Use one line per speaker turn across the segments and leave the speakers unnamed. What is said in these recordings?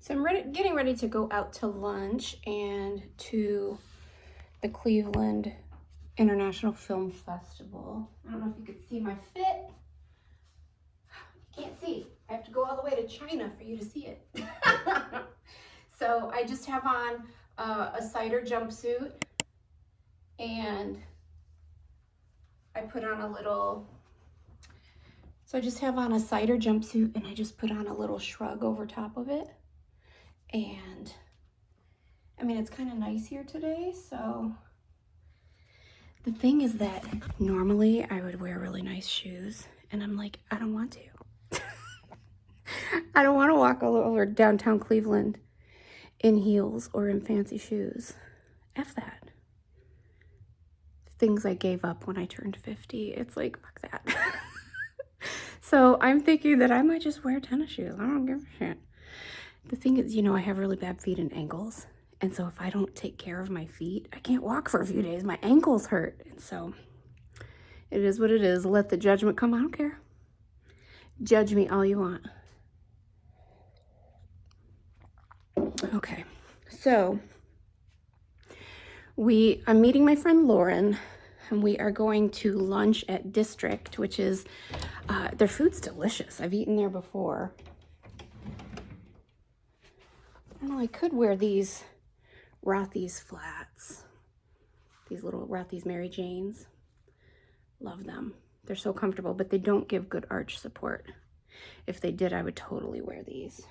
So I'm getting ready to go out to lunch and to the Cleveland International Film Festival. I don't know if you could see my fit. You can't see. I have to go all the way to China for you to see it. So I just have on a cider jumpsuit, and I put on a little, so I just have on a cider jumpsuit and I just put on a little shrug over top of it. And I mean, it's kind of nice here today, so the thing is that normally I would wear really nice shoes, and I'm like, I don't want to. I don't want to walk all over downtown Cleveland in heels or in fancy shoes. F that. Things I gave up when I turned 50. It's like, fuck that. So I'm thinking that I might just wear tennis shoes. I don't give a shit. The thing is, you know, I have really bad feet and ankles. And so if I don't take care of my feet, I can't walk for a few days. My ankles hurt. And so it is what it is. Let the judgment come. I don't care. Judge me all you want. Okay. So I'm meeting my friend Lauren, and we are going to lunch at District, which is, their food's delicious. I've eaten there before. I don't know, I could wear these Rothy's flats. These little Rothy's Mary Janes. Love them. They're so comfortable, but they don't give good arch support. If they did, I would totally wear these.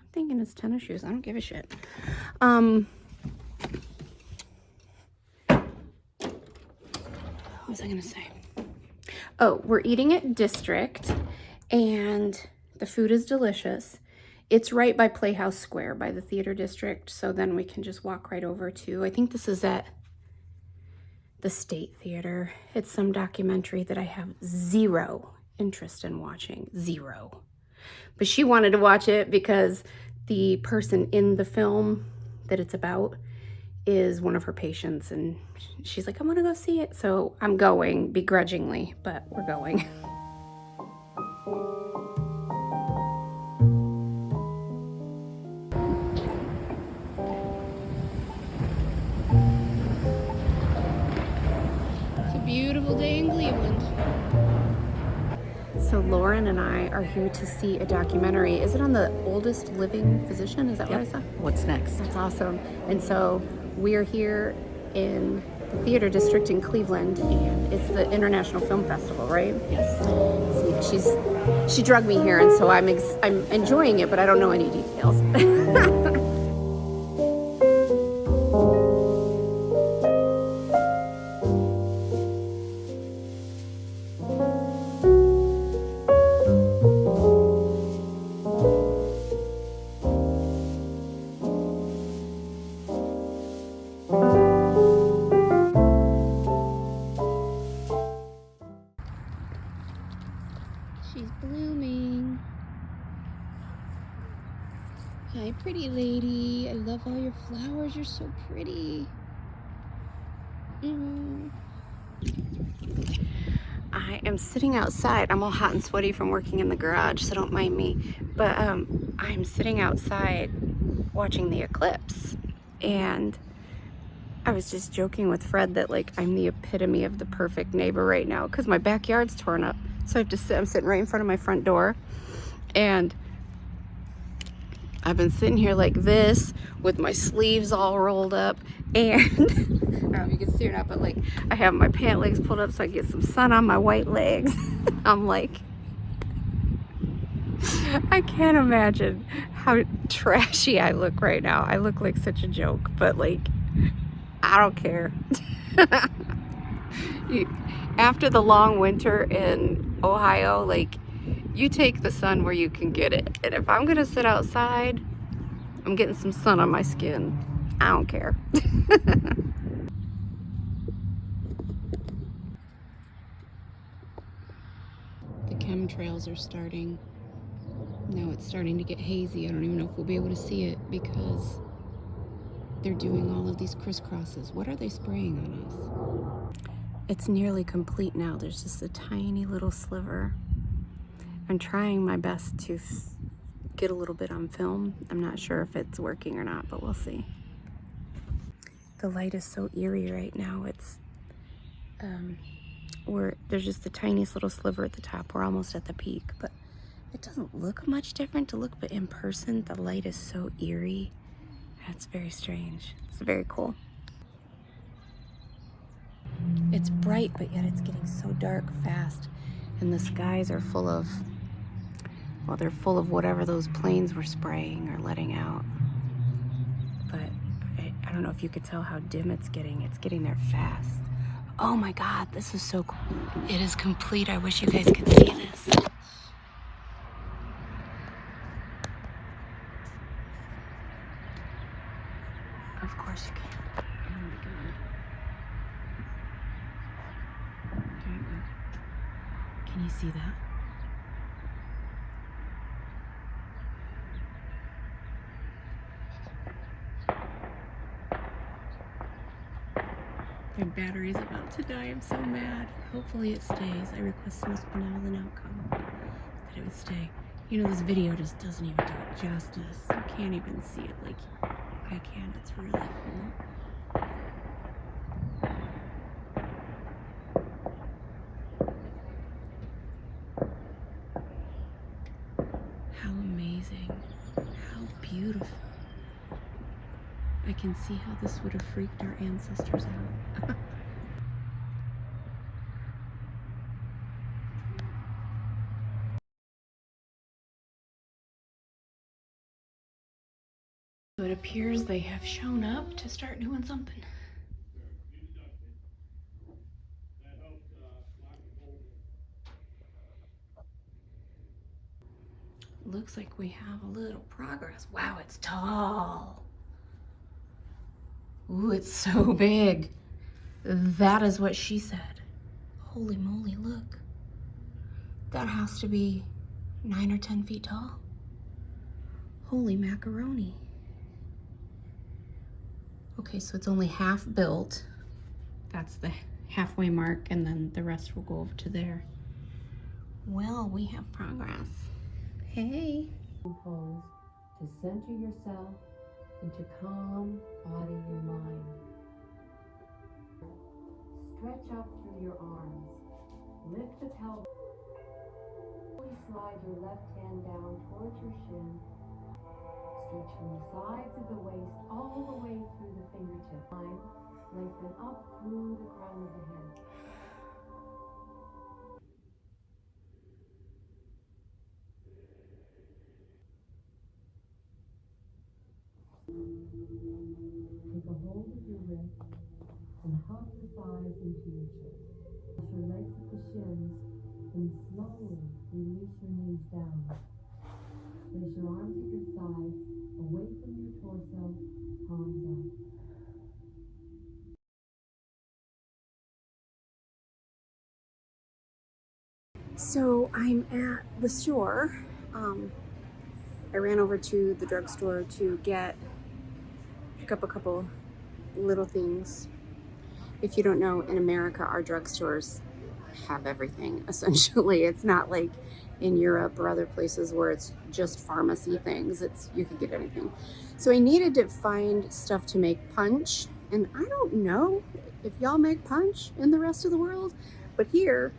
I'm thinking it's tennis shoes. I don't give a shit. What was I gonna say? Oh, we're eating at District, and the food is delicious. It's right by Playhouse Square, by the theater district, so then we can just walk right over to, I think this is at the State Theater. It's some documentary that I have zero interest in watching, zero. But she wanted to watch it because the person in the film that it's about is one of her patients, and she's like, I want to go see it. So I'm going, begrudgingly, but we're going. Beautiful day in Cleveland. So Lauren and I are here to see a documentary. Is it on the oldest living physician? Is that what I saw?
What's next?
That's awesome. And so we're here in the theater district in Cleveland, and it's the International Film Festival, right?
Yes.
See, she drugged me here, and so I'm enjoying it, but I don't know any details. She's blooming. Hi, pretty lady. I love all your flowers. You're so pretty. I am sitting outside. I'm all hot and sweaty from working in the garage, so don't mind me. But I'm sitting outside watching the eclipse. And I was just joking with Fred that, like, I'm the epitome of the perfect neighbor right now because my backyard's torn up. So I have to sit, I'm sitting right in front of my front door, and I've been sitting here like this with my sleeves all rolled up, and I don't know if you can see or not, but like I have my pant legs pulled up so I get some sun on my white legs. I'm like, I can't imagine how trashy I look right now. I look like such a joke, but like, I don't care. After the long winter in Ohio, like, you take the sun where you can get it. And if I'm gonna sit outside, I'm getting some sun on my skin. I don't care. The chemtrails are starting. Now it's starting to get hazy. I don't even know if we'll be able to see it because they're doing all of these crisscrosses. What are they spraying on us? It's nearly complete now. There's just a tiny little sliver. I'm trying my best to get a little bit on film. I'm not sure if it's working or not, but we'll see. The light is so eerie right now. It's there's just the tiniest little sliver at the top. We're almost at the peak, but it doesn't look much different to look, but in person the light is so eerie. That's very strange. It's very cool. It's bright, but yet it's getting so dark fast, and the skies are full of, well, they're full of whatever those planes were spraying or letting out. But I don't know if you could tell how dim it's getting. It's getting there fast. Oh my God, this is so cool. It is complete. I wish you guys could see this. Of course you can. Oh my God. Very good. Can you see that? My battery's about to die. I'm so mad. Hopefully it stays. I request the most benevolent outcome that it would stay. You know, this video just doesn't even do it justice. You can't even see it like I can. It's really cool. How amazing. How beautiful. I can see how this would have freaked our ancestors out. So it appears they have shown up to start doing something. Looks like we have a little progress. Wow, it's tall. Ooh, it's so big. That is what she said. Holy moly, look. That has to be 9 or 10 feet tall. Holy macaroni. Okay, so it's only half built. That's the halfway mark, and then the rest will go over to there. Well, we have progress. Hey.
Pose to center yourself into calm body and mind. Stretch up through your arms. Lift the pelvis. Slide your left hand down towards your shin. Stretch from the sides of the waist all the way through the fingertip line. Lengthen up through the crown of the head. Take a hold of your wrist and hug the thighs into your chest. Push your legs at the shins and slowly release your knees down. Place your arms at your sides, away from your torso, palms up.
So I'm at the store. I ran over to the drugstore to pick up a couple little things. If you don't know, in America, our drugstores have everything, essentially. It's not like in Europe or other places where it's just pharmacy things. You could get anything. So I needed to find stuff to make punch, and I don't know if y'all make punch in the rest of the world, but here,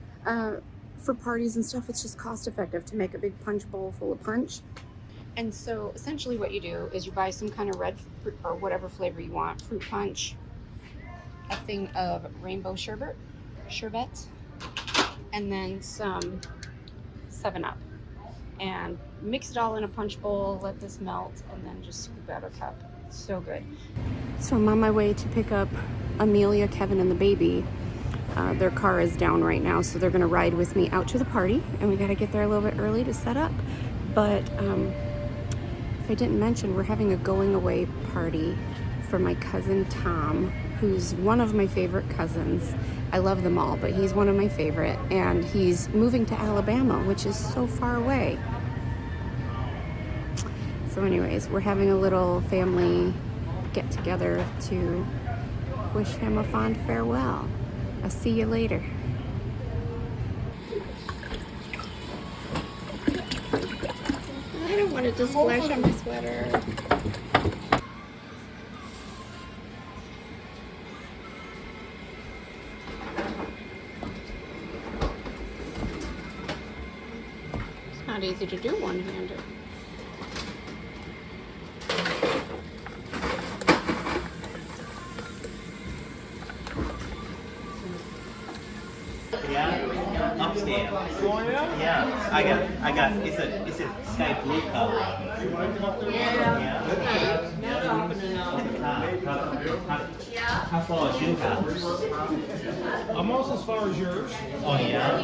for parties and stuff, it's just cost effective to make a big punch bowl full of punch. And so essentially what you do is you buy some kind of red fruit or whatever flavor you want, fruit punch, a thing of rainbow sherbet, and then some 7-Up. And mix it all in a punch bowl, let this melt, and then just scoop out a cup. It's so good. So I'm on my way to pick up Amelia, Kevin, and the baby. Their car is down right now, so they're gonna ride with me out to the party, and we gotta get there a little bit early to set up. But if I didn't mention, we're having a going away party for my cousin Tom, who's one of my favorite cousins. I love them all, but he's one of my favorite, and he's moving to Alabama, which is so far away. So anyways, we're having a little family get together to wish him a fond farewell. I'll see you later. I don't wanted to splash on my sweater. It's not easy to do one-handed.
Yeah, upstairs. Oh yeah? Yeah, I got. It's a sky blue color. Yeah. How far is your house?
Almost as far as yours.
Oh yeah.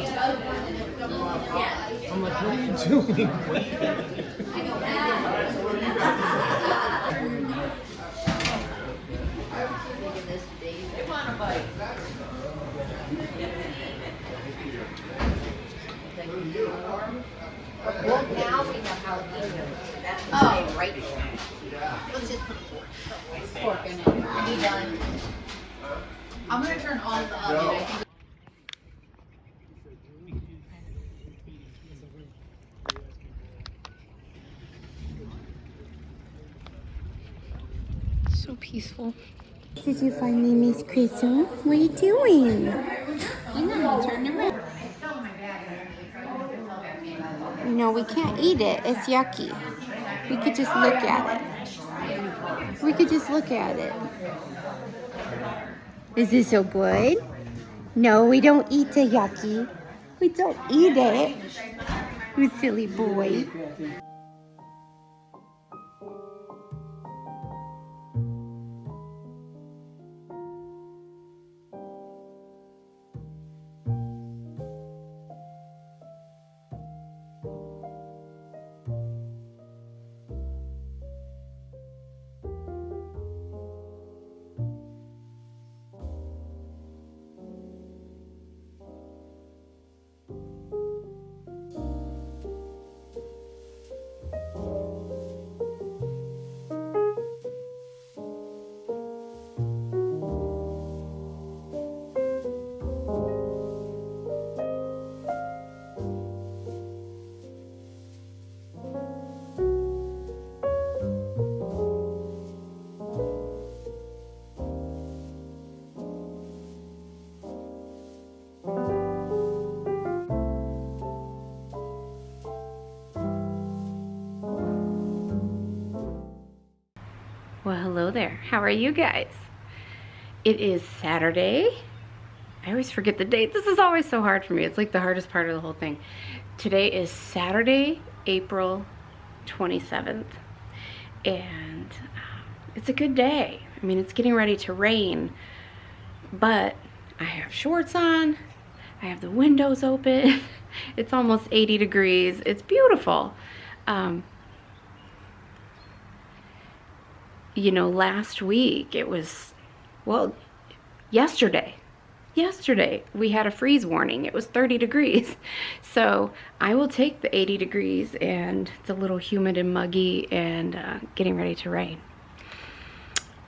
I'm like, what are you doing?
Well, now we know how to eat them. That's the same right there. Let's just put fork in it. Are you done? I'm gonna turn on the oven. I think.
So peaceful. Did you find me, Miss Crystal? What are you doing? Turn around. No, we can't eat it. It's yucky. We could just look at it. We could just look at it. Is this so good? No, we don't eat the yucky. We don't eat it. You silly boy. Well, hello there. How are you guys? It is Saturday. I always forget the date. This is always so hard for me. It's like the hardest part of the whole thing. Today is Saturday, April 27th. And it's a good day. I mean, it's getting ready to rain. But I have shorts on. I have the windows open. It's almost 80 degrees. It's beautiful. You know, last week it was, well, yesterday we had a freeze warning. It was 30 degrees. So I will take the 80 degrees, and it's a little humid and muggy and getting ready to rain.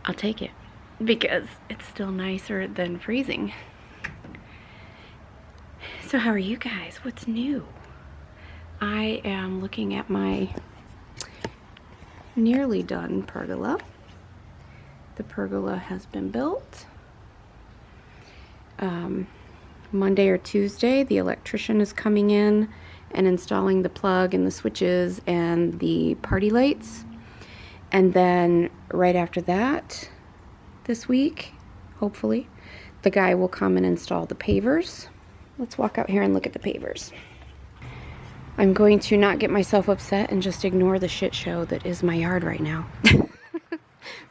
I'll take it because it's still nicer than freezing. So how are you guys? What's new? I am looking at my nearly done pergola. The pergola has been built. Monday or Tuesday, the electrician is coming in and installing the plug and the switches and the party lights. And then right after that, this week, hopefully, the guy will come and install the pavers. Let's walk out here and look at the pavers. I'm going to not get myself upset and just ignore the shit show that is my yard right now.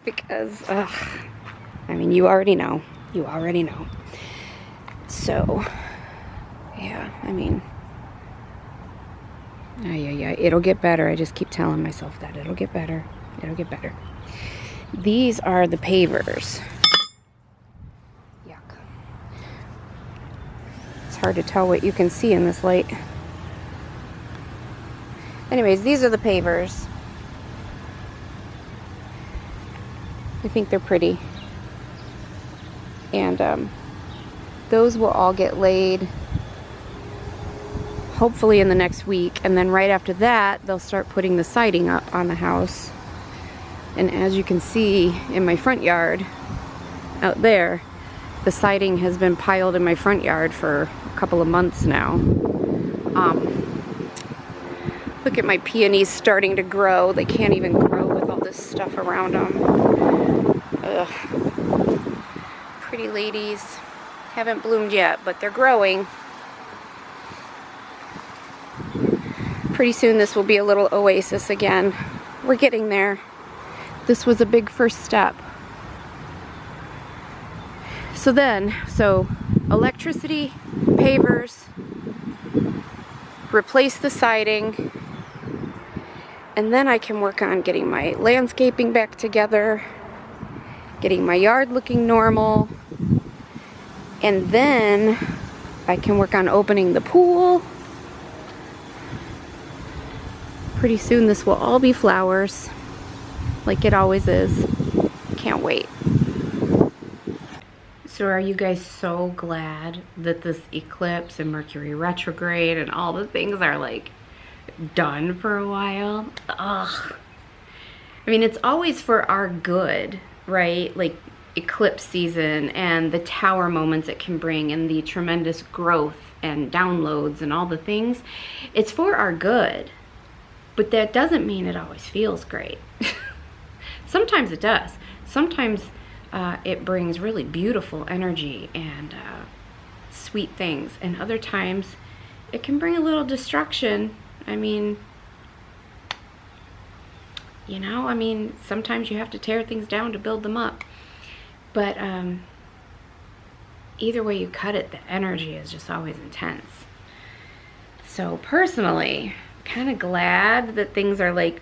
Because, I mean, you already know. You already know. So, yeah, I mean, it'll get better. I just keep telling myself that. It'll get better. It'll get better. These are the pavers. Yuck. It's hard to tell what you can see in this light. Anyways, these are the pavers. I think they're pretty. And those will all get laid hopefully in the next week, and then right after that they'll start putting the siding up on the house. And as you can see in my front yard out there, the siding has been piled in my front yard for a couple of months now. Look at my peonies starting to grow. They can't even grow with all this stuff around them. Ugh. Pretty ladies. Haven't bloomed yet, but they're growing. Pretty soon this will be a little oasis again. We're getting there. This was a big first step. So electricity, pavers, replace the siding, and then I can work on getting my landscaping back together, getting my yard looking normal, and then I can work on opening the pool. Pretty soon this will all be flowers, like it always is. Can't wait. So are you guys so glad that this eclipse and Mercury retrograde and all the things are like done for a while? Ugh. I mean, it's always for our good, right? Like eclipse season and the tower moments it can bring and the tremendous growth and downloads and all the things. It's for our good, but that doesn't mean it always feels great. Sometimes it does. Sometimes it brings really beautiful energy and sweet things, and other times it can bring a little destruction. I mean, you know, sometimes you have to tear things down to build them up. But either way you cut it, the energy is just always intense. So personally, I'm kind of glad that things are like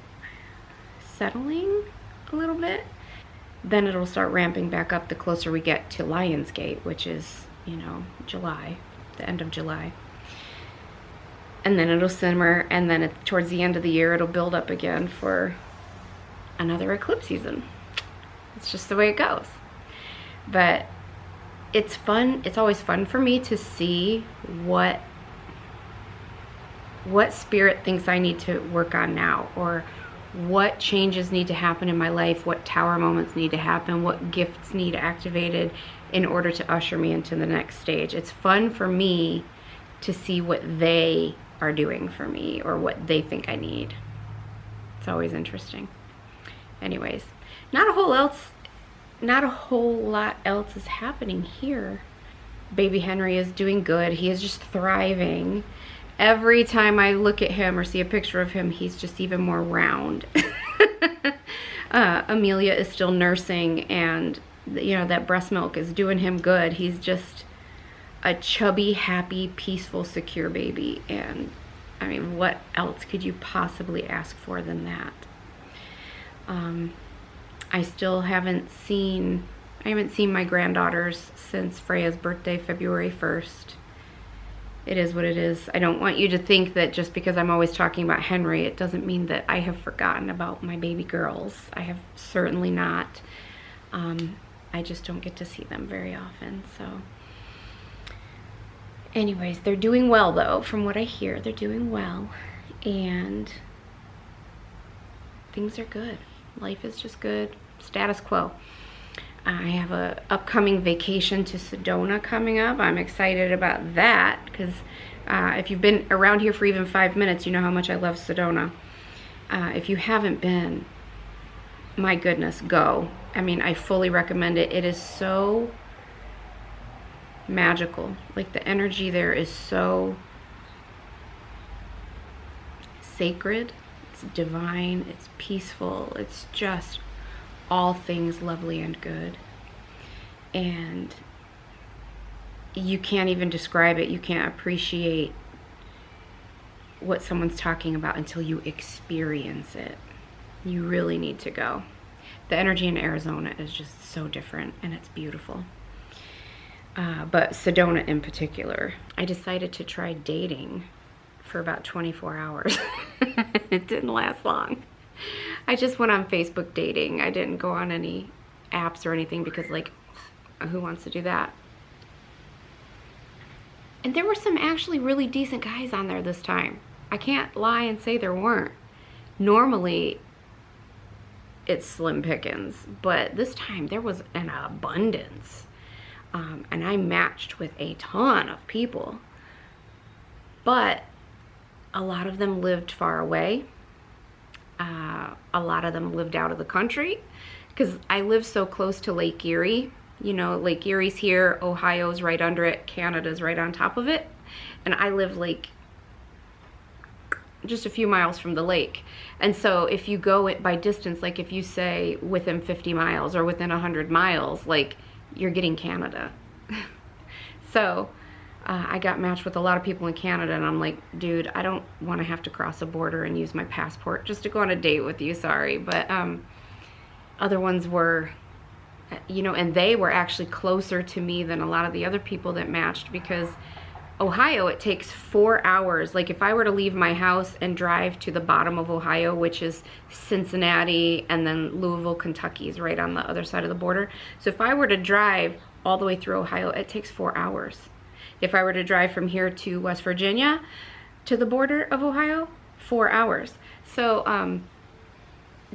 settling a little bit. Then it'll start ramping back up the closer we get to Lionsgate, which is, you know, July, the end of July. And then it'll simmer, and then towards the end of the year it'll build up again for another eclipse season. It's just the way it goes. But it's fun. It's always fun for me to see what spirit thinks I need to work on now, or what changes need to happen in my life, what tower moments need to happen, what gifts need activated in order to usher me into the next stage. It's fun for me to see what they are doing for me or what they think I need. It's always interesting. Anyways, not a whole lot else is happening here. Baby Henry is doing good. He is just thriving. Every time I look at him or see a picture of him, he's just even more round. Amelia is still nursing, and you know, that breast milk is doing him good. He's just a chubby, happy, peaceful, secure baby. And I mean, what else could you possibly ask for than that? I still haven't seen my granddaughters since Freya's birthday, February 1st. It is what it is. I don't want you to think that just because I'm always talking about Henry, it doesn't mean that I have forgotten about my baby girls. I have certainly not. I just don't get to see them very often. So anyways, they're doing well though. From what I hear, they're doing well. And things are good. Life is just good. Status quo. I have a upcoming vacation to Sedona coming up. I'm excited about that because if you've been around here for even 5 minutes, you know how much I love Sedona. If you haven't been, my goodness, go. I mean, I fully recommend it. It is so magical. Like, the energy there is so sacred. It's divine. It's peaceful. It's just all things lovely and good. And you can't even describe it. You can't appreciate what someone's talking about until you experience it. You really need to go. The energy in Arizona is just so different, and it's beautiful. But Sedona in particular, I decided to try dating for about 24 hours. It didn't last long. I just went on Facebook dating. I didn't go on any apps or anything because, like, who wants to do that? And there were some actually really decent guys on there this time. I can't lie and say there weren't. Normally, it's slim pickings, but this time there was an abundance. And I matched with a ton of people. But a lot of them lived far away. A lot of them lived out of the country, because I live so close to Lake Erie. You know, Lake Erie's here, Ohio's right under it, Canada's right on top of it. And I live like just a few miles from the lake. And so if you go it by distance, like if you say within 50 miles or within 100 miles, like you're getting Canada. So I got matched with a lot of people in Canada, and I'm like, dude, I don't want to have to cross a border and use my passport just to go on a date with you, sorry. But other ones were, you know, and they were actually closer to me than a lot of the other people that matched, because Ohio, it takes 4 hours. Like if I were to leave my house and drive to the bottom of Ohio, which is Cincinnati, and then Louisville, Kentucky is right on the other side of the border. So if I were to drive all the way through Ohio, it takes 4 hours. If I were to drive from here to West Virginia to the border of Ohio, 4 hours. So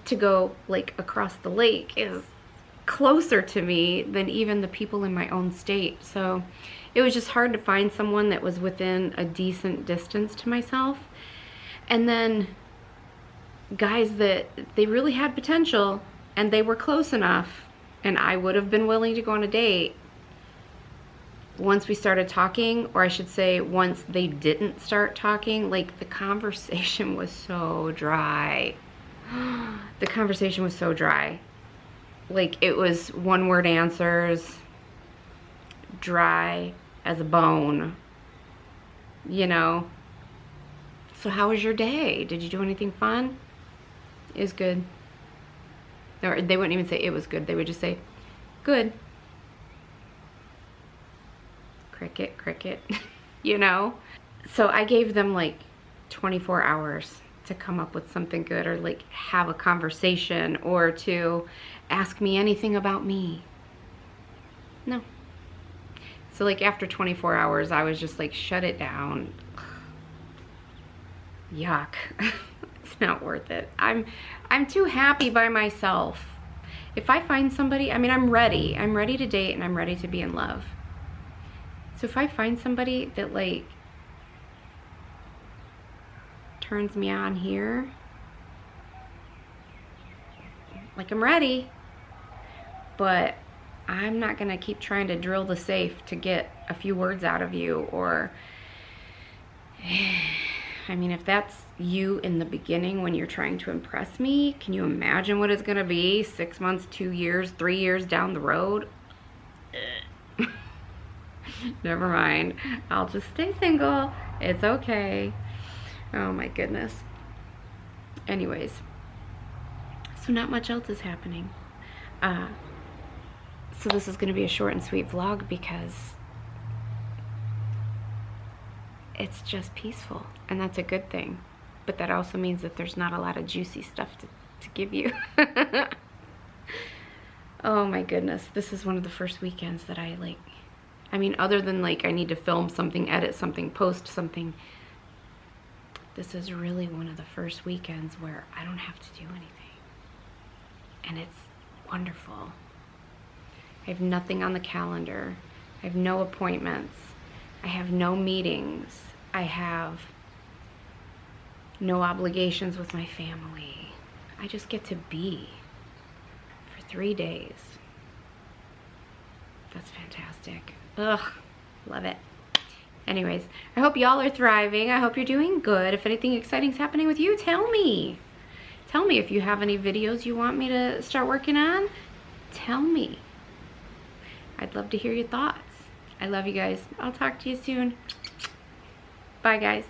to go like across the lake is closer to me than even the people in my own state. So it was just hard to find someone that was within a decent distance to myself. And then guys that they really had potential and they were close enough, and I would have been willing to go on a date. Once we started talking, or I should say once they didn't start talking, like the conversation was so dry. The conversation was so dry. Like it was one word answers, dry as a bone, you know. So how was your day? Did you do anything fun? It was good. Or they wouldn't even say it was good. They would just say, good. Cricket, cricket, you know? So I gave them like 24 hours to come up with something good, or like have a conversation, or to ask me anything about me. No. So like after 24 hours, I was just like, shut it down. Yuck. It's not worth it. I'm too happy by myself. If I find somebody, I mean, I'm ready to date, and I'm ready to be in love. So if I find somebody that like turns me on here, like I'm ready, but I'm not gonna keep trying to drill the safe to get a few words out of you. Or I mean, if that's you in the beginning when you're trying to impress me, can you imagine what it's gonna be 6 months, 2 years, 3 years down the road? Never mind. I'll just stay single. It's okay. Oh my goodness. Anyways, so not much else is happening. So this is going to be a short and sweet vlog, because it's just peaceful, and that's a good thing. But that also means that there's not a lot of juicy stuff to give you. Oh my goodness. This is one of the first weekends that I like, I mean, other than like I need to film something, edit something, post something, this is really one of the first weekends where I don't have to do anything. And it's wonderful. I have nothing on the calendar. I have no appointments. I have no meetings. I have no obligations with my family. I just get to be for 3 days. That's fantastic. Ugh, love it. Anyways, I hope y'all are thriving. I hope you're doing good. If anything exciting's happening with you, tell me. Tell me if you have any videos you want me to start working on. Tell me. I'd love to hear your thoughts. I love you guys. I'll talk to you soon. Bye, guys.